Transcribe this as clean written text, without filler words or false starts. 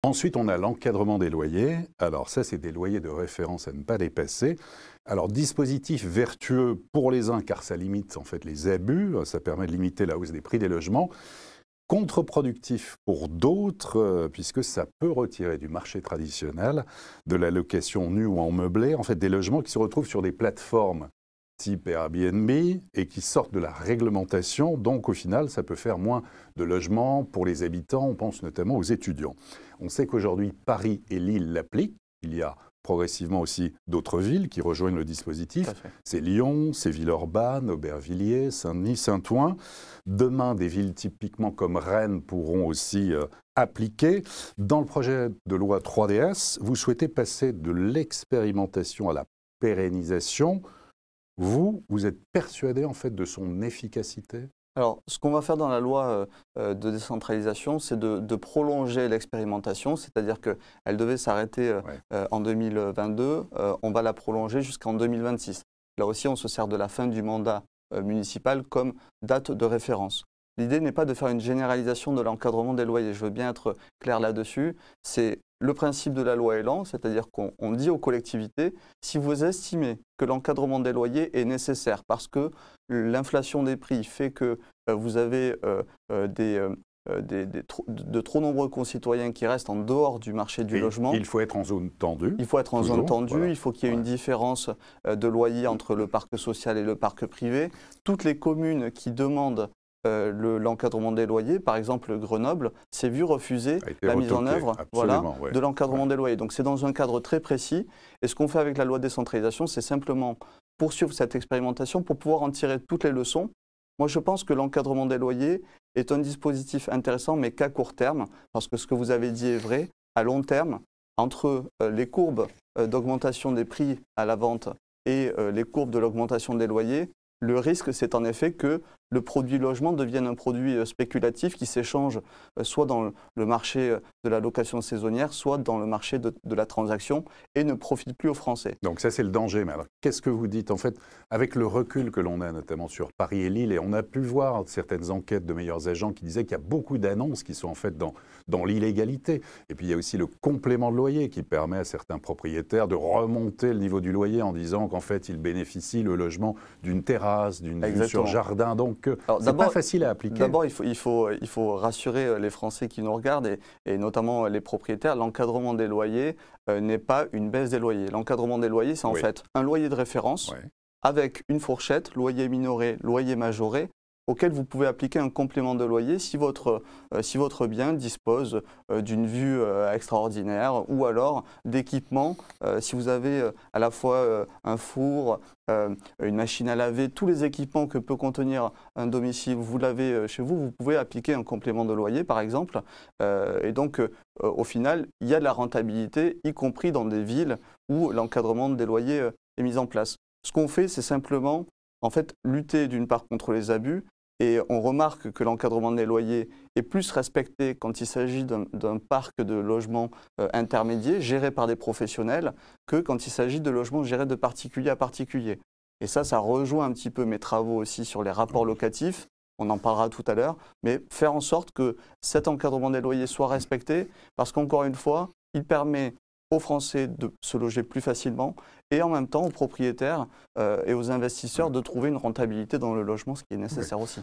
Ensuite, on a l'encadrement des loyers. Alors ça, c'est des loyers de référence à ne pas dépasser. Alors, dispositif vertueux pour les uns, car ça limite en fait les abus, ça permet de limiter la hausse des prix des logements. Contre-productif pour d'autres, puisque ça peut retirer du marché traditionnel, de la location nue ou en meublé, en fait des logements qui se retrouvent sur des plateformes type Airbnb et qui sortent de la réglementation. Donc au final, ça peut faire moins de logements pour les habitants. On pense notamment aux étudiants. On sait qu'aujourd'hui, Paris et Lille l'appliquent. Il y a progressivement aussi d'autres villes qui rejoignent le dispositif. C'est Lyon, c'est Villeurbanne, Aubervilliers, Saint-Denis, Saint-Ouen. Demain, des villes typiquement comme Rennes pourront aussi appliquer. Dans le projet de loi 3DS, vous souhaitez passer de l'expérimentation à la pérennisation. Vous êtes persuadé en fait de son efficacité ? Alors, ce qu'on va faire dans la loi de décentralisation, c'est de prolonger l'expérimentation, c'est-à-dire qu'elle devait s'arrêter en 2022, on va la prolonger jusqu'en 2026. Là aussi, on se sert de la fin du mandat municipal comme date de référence. L'idée n'est pas de faire une généralisation de l'encadrement des loyers, je veux bien être clair là-dessus. C'est le principe de la loi Elan, c'est-à-dire qu'on dit aux collectivités, si vous estimez que l'encadrement des loyers est nécessaire parce que l'inflation des prix fait que vous avez de trop nombreux concitoyens qui restent en dehors du marché du logement. Il faut être en zone tendue. Il faut être en zone tendue, voilà. Il faut qu'il y ait une différence de loyer entre le parc social et le parc privé. Toutes les communes qui demandent l'encadrement des loyers, par exemple Grenoble, s'est vu refuser la mise en œuvre de l'encadrement des loyers. Donc c'est dans un cadre très précis. Et ce qu'on fait avec la loi de décentralisation, c'est simplement poursuivre cette expérimentation pour pouvoir en tirer toutes les leçons. Moi, je pense que l'encadrement des loyers est un dispositif intéressant, mais qu'à court terme, parce que ce que vous avez dit est vrai. À long terme, entre les courbes d'augmentation des prix à la vente et les courbes de l'augmentation des loyers, le risque, c'est en effet que le produit logement devienne un produit spéculatif qui s'échange soit dans le marché de la location saisonnière, soit dans le marché de la transaction et ne profite plus aux Français. Donc ça, c'est le danger. Mais alors, qu'est-ce que vous dites en fait, avec le recul que l'on a notamment sur Paris et Lille, et on a pu voir certaines enquêtes de meilleurs agents qui disaient qu'il y a beaucoup d'annonces qui sont en fait dans l'illégalité. Et puis il y a aussi le complément de loyer qui permet à certains propriétaires de remonter le niveau du loyer en disant qu'en fait, ils bénéficient le logement d'une terrasse, d'une vue sur jardin. Donc c'est pas facile à appliquer. D'abord, il faut rassurer les Français qui nous regardent et notamment les propriétaires. L'encadrement des loyers n'est pas une baisse des loyers. L'encadrement des loyers, c'est en fait un loyer de référence avec une fourchette, loyer minoré, loyer majoré, auquel vous pouvez appliquer un complément de loyer si votre bien dispose d'une vue extraordinaire ou alors d'équipements. Si vous avez à la fois un four, une machine à laver, tous les équipements que peut contenir un domicile, vous l'avez chez vous, vous pouvez appliquer un complément de loyer par exemple. Et donc au final, il y a de la rentabilité, y compris dans des villes où l'encadrement des loyers est mis en place. Ce qu'on fait, c'est simplement en fait lutter d'une part contre les abus. Et on remarque que l'encadrement des loyers est plus respecté quand il s'agit d'un parc de logements intermédiaires gérés par des professionnels que quand il s'agit de logements gérés de particulier à particulier. Et ça rejoint un petit peu mes travaux aussi sur les rapports locatifs. On en parlera tout à l'heure. Mais faire en sorte que cet encadrement des loyers soit respecté parce qu'encore une fois, il permet aux Français de se loger plus facilement et en même temps aux propriétaires et aux investisseurs de trouver une rentabilité dans le logement, ce qui est nécessaire aussi.